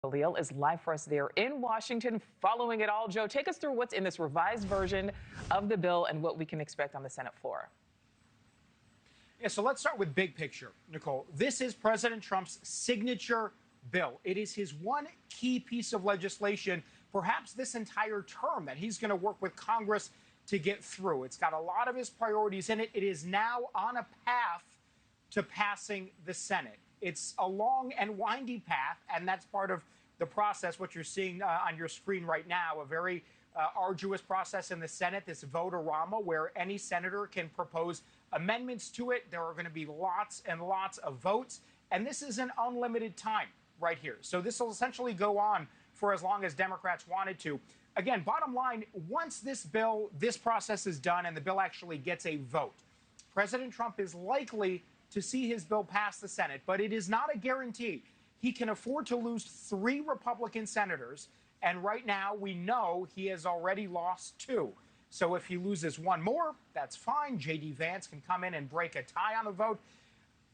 Khalil is live for us there in Washington, following it all. Joe, take us through what's in this revised version of the bill and what we can expect on the Senate floor. Yeah, so let's start with big picture, Nichole. This is President Trump's signature bill. It is his one key piece of legislation, perhaps this entire term, that he's going to work with Congress to get through. It's got a lot of his priorities in it. It is now on a path to passing the Senate. It's a long and windy path, and that's part of the process, what you're seeing on your screen right now, a very arduous process in the Senate, this vote-a-rama, where any senator can propose amendments to it. There are going to be lots and lots of votes, and this is an unlimited time right here. So this will essentially go on for as long as Democrats wanted to. Again, bottom line, once this process is done and the bill actually gets a vote, President Trump is likely to see his bill pass the Senate, but it is not a guarantee. He can afford to lose 3 Republican senators, and right now we know he has already lost 2. So if he loses 1 more, that's fine. J.D. Vance can come in and break a tie on the vote.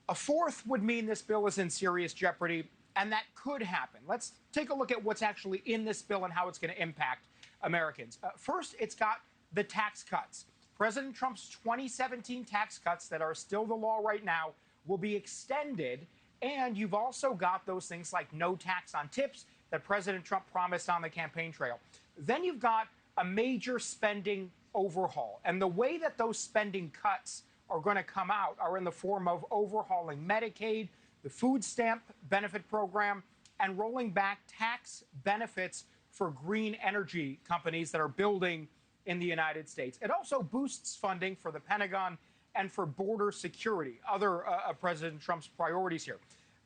A 4th would mean this bill is in serious jeopardy, and that could happen. Let's take a look at what's actually in this bill and how it's going to impact Americans. First, it's got the tax cuts. President Trump's 2017 tax cuts that are still the law right now will be extended. And you've also got those things like no tax on tips that President Trump promised on the campaign trail. Then you've got a major spending overhaul. And the way that those spending cuts are going to come out are in the form of overhauling Medicaid, the food stamp benefit program, and rolling back tax benefits for green energy companies that are building in the United States. It also boosts funding for the Pentagon and for border security, other of President Trump's priorities here.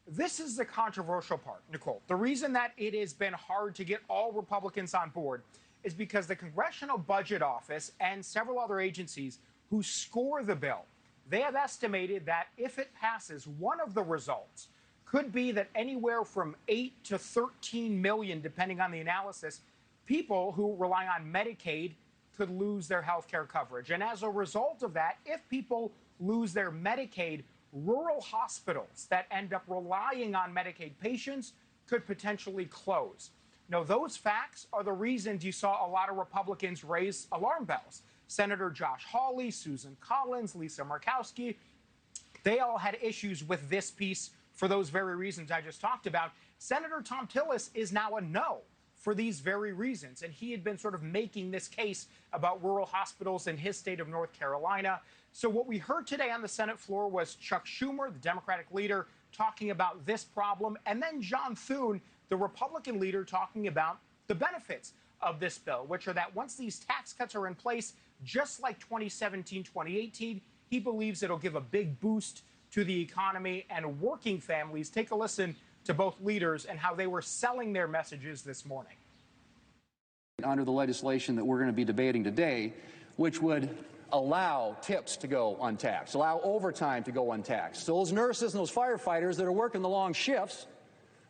This is the controversial part, Nichole. The reason that it has been hard to get all Republicans on board is because the Congressional Budget Office and several other agencies who score the bill, they have estimated that if it passes, one of the results could be that anywhere from 8 to 13 million, depending on the analysis, people who rely on Medicaid could lose their health care coverage. And as a result of that, if people lose their Medicaid, rural hospitals that end up relying on Medicaid patients could potentially close. Now, those facts are the reasons you saw a lot of Republicans raise alarm bells. Senator Josh Hawley, Susan Collins, Lisa Murkowski, they all had issues with this piece for those very reasons I just talked about. Senator Thom Tillis is now a no for these very reasons. And he had been sort of making this case about rural hospitals in his state of North Carolina. So what we heard today on the Senate floor was Chuck Schumer, the Democratic leader, talking about this problem, and then John Thune, the Republican leader, talking about the benefits of this bill, which are that once these tax cuts are in place, just like 2017, 2018, he believes it'll give a big boost to the economy and working families. Take a listen to both leaders and how they were selling their messages this morning. Under the legislation that we're going to be debating today, which would allow tips to go untaxed, allow overtime to go untaxed. So those nurses and those firefighters that are working the long shifts,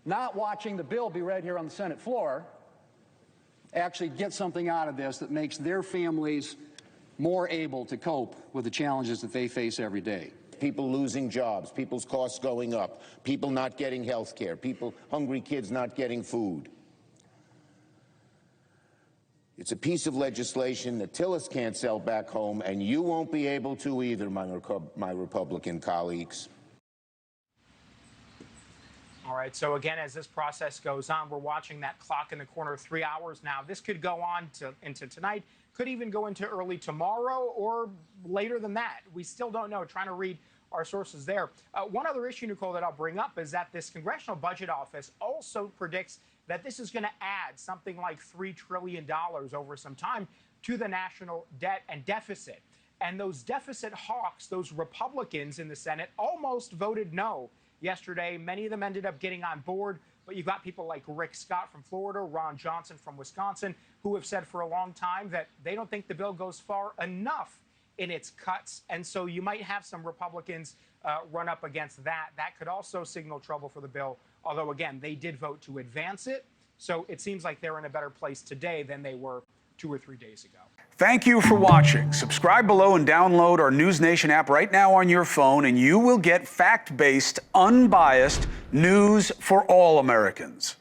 not watching the bill be read here on the Senate floor, actually get something out of this that makes their families more able to cope with the challenges that they face every day. People losing jobs, people's costs going up, people not getting health care, hungry kids not getting food. It's a piece of legislation that Tillis can't sell back home, and you won't be able to either, my Republican colleagues. All right, so again, as this process goes on, we're watching that clock in the corner, 3 hours now. This could go on into tonight, could even go into early tomorrow or later than that. We still don't know, trying to read our sources there. One other issue, Nichole, that I'll bring up is that this Congressional Budget Office also predicts that this is going to add something like $3 trillion over some time to the national debt and deficit. And those deficit hawks, those Republicans in the Senate, almost voted no yesterday. Many of them ended up getting on board. But you've got people like Rick Scott from Florida, Ron Johnson from Wisconsin, who have said for a long time that they don't think the bill goes far enough in its cuts. And so you might have some Republicans run up against that. That could also signal trouble for the bill. Although, again, they did vote to advance it. So it seems like they're in a better place today than they were 2 or 3 days ago. Thank you for watching. Subscribe below and download our NewsNation app right now on your phone, and you will get fact-based, unbiased news for all Americans.